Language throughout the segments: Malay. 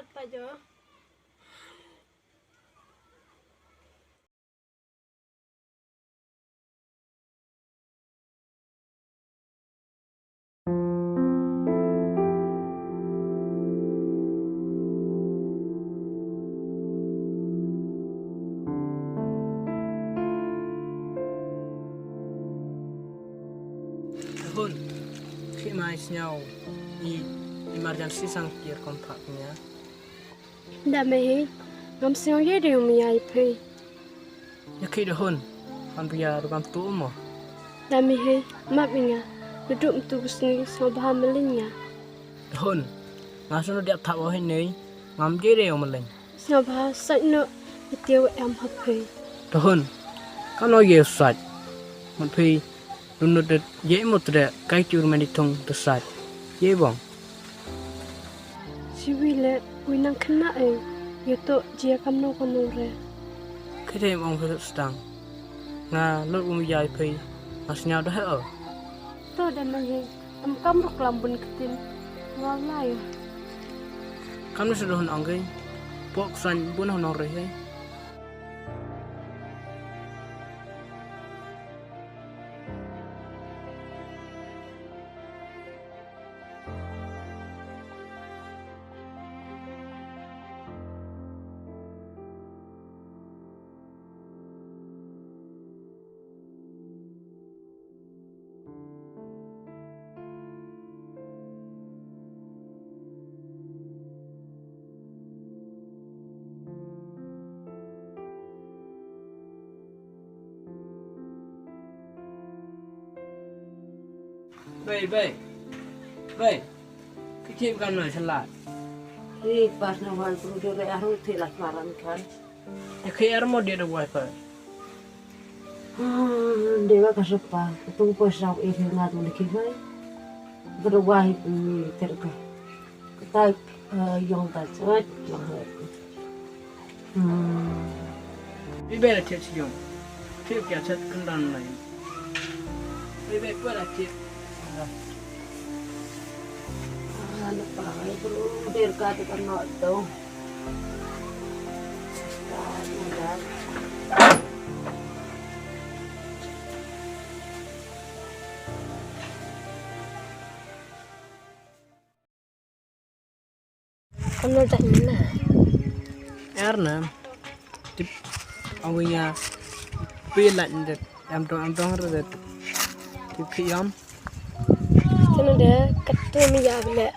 apa jo? Hun, Khynnah nhau emergency sangkir kontraknya. Dah meh, ngam siang ye deh ayah pay. Ya kira hun, kan biar bukan tu mo. Dah meh, mak inga, duduk tu busni sobah melinya. Hun, ngasun dia tak wah ini, ngam je deh meleng. Sobah sakno itiaw happy. Hun, kan lagi usai, mungkin Nunut ye mutre kai cur manitung tersat. Ye bang. Si wile winang Khynnah yoto jia kamno konore. Kete mong phật stang. Nga lot umiyai pai. Masnya dah he. To dah meh, kam ruk lambun ketin. Walai. Kamu sudah hun anggai. Pok san pun honor he. Baik. Kecil kan nak salat. Pas nawan perlu dore aru tilas maran kan. Kaya mau dia ada wifi. Dewa kasepa, tung posau ini ngadu lagi bay. Berwah terka. Kita yang tajat yang. Biar cek siang. Cek kaya cek kendan lain. Biar kuat cek. Ano pa, perlu terka tekan nak tu. Kamu tak mana? Karena tip awalnya pilat ndet am dong redet tip kiam Kena dah ketua miya bela.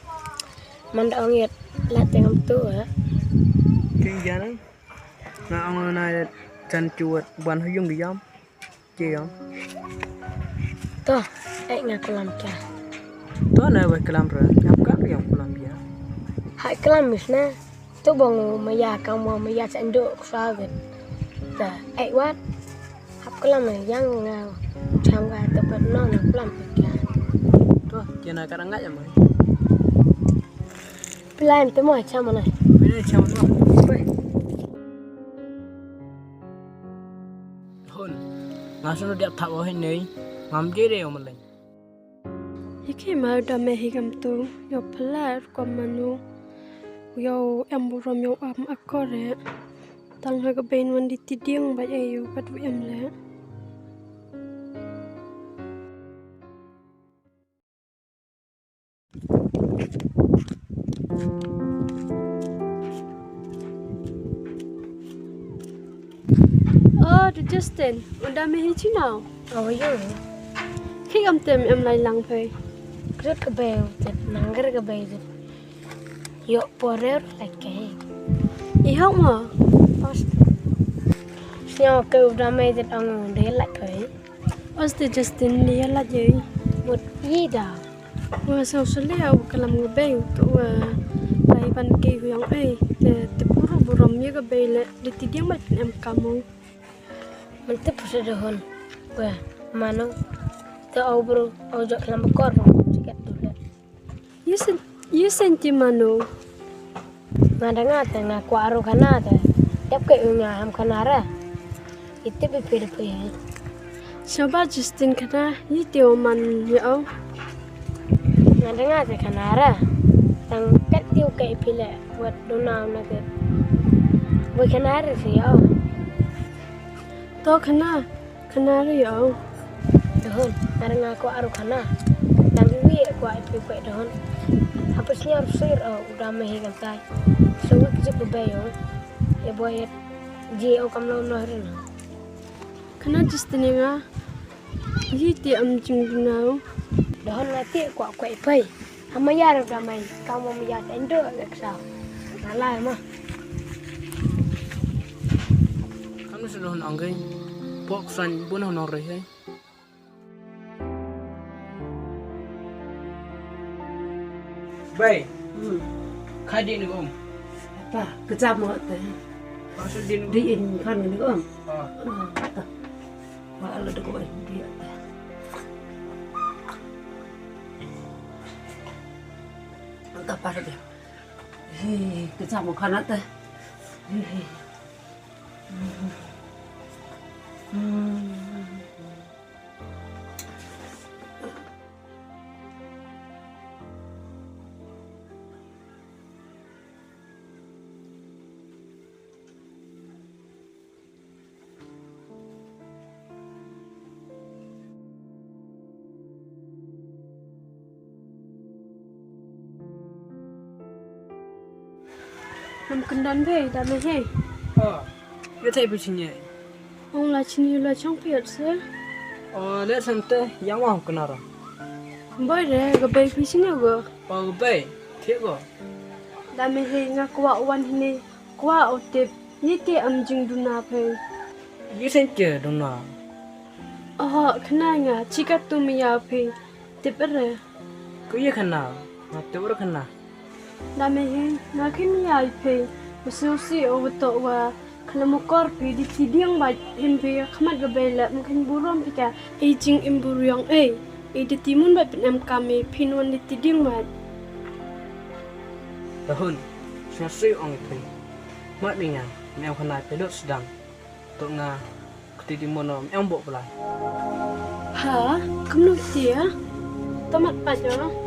Manda angit lat tengam tu kenjalan na ang na chan chuat ban huyung kiam kiam Toh, ngak kelam cha. tu na ba kelam ra am ka kiam kelam ya Hai kelam misna. Tu bang maya kamu maya sendok sahabat. Dah, wat. Hap kelam yang ngau. Shongkha tempat non kelam pika. tu jana kadang enggak ya mai Pelayan tu mau macam mana? bina cham tu hun ngasun dia tak wah ini ngam je deh meleng Iki mau dah mehigam tu. Yo pelar manu. Yo emburam yo akore. Tang ha gabain wan di tidiang ba ayo kat wi amle. Oh, the Justin. Unda mehi chino. Oh yo, Khi am tem em lai lang phai. kerja kebay, nangger kebay. Yo porer lagi. Ihok mo. Pas, siapa kau dah main jet angin dia lagi. Os the Justin dia la je. Mut ida, Wa sau sele au kalam ngabe tu lai ban ke yang te puru buram ye gabe le di tidiang mat em kamu. mentep sudah wah mana? Tu bro, jok kelam bekor, cikat dulu. You senti mano. Nada ngata ngaku aru kanada. Tiap ke unya am kanara. Itu bepede. Coba Justin kata ni tio man ya au. Nada ngata kanara. Tang kat tiu kayak pilih buat donau nak ke. Buat kenara sih ya. To Khynnah Khynnah yo. Dohon, ada ngaku aru Khynnah. Dan bibi aku ipi dohon. Hapusnya harus sir udah mehigan tay. So we kecil bebayo. Ya buat ji o kamlo nohrin. Khynnah just nga yiti jing dunau. Dohon nanti aku ipi. Hama yar udah main. Kamu miyat endo leksa. Nalah mah. Kamu sudah anggai. Pok san pun honor reh. Bay, khai điện được không? Apa? Kejam mak teh. Maksud điện Di in kan ni om. Ah, Wah, ada kau dia. Entah apa dia. Kejam mak kan teh. Nam kendan be da me he. dia tak bercinye. Ong la chini la chong piat se. Lihat santai, yang mau kenara. Boy re ga be pi sini go. Bay, thiệt go. Da me he nga kwa wan hine. Kwa o tip yiti jing duna phe. Ini saja dona. Khynnah nga chika tu mi ya phe. Tip re. Kau ye kena, mati orang kena. Da me he nga khin ya phe. Usi o to wa kalamukor pi di tidiang ba himpe khamat ga be la mungkin burom pika. Jing imburyang di timun ba pinam kami pinwan di tidiang ba. Tahun, saya sih orang itu. Mat mingan, mem kena pedot sedang. Tok nga ketidi mono mem bok pelai. Ha, kamu dia? Tomat pa jo.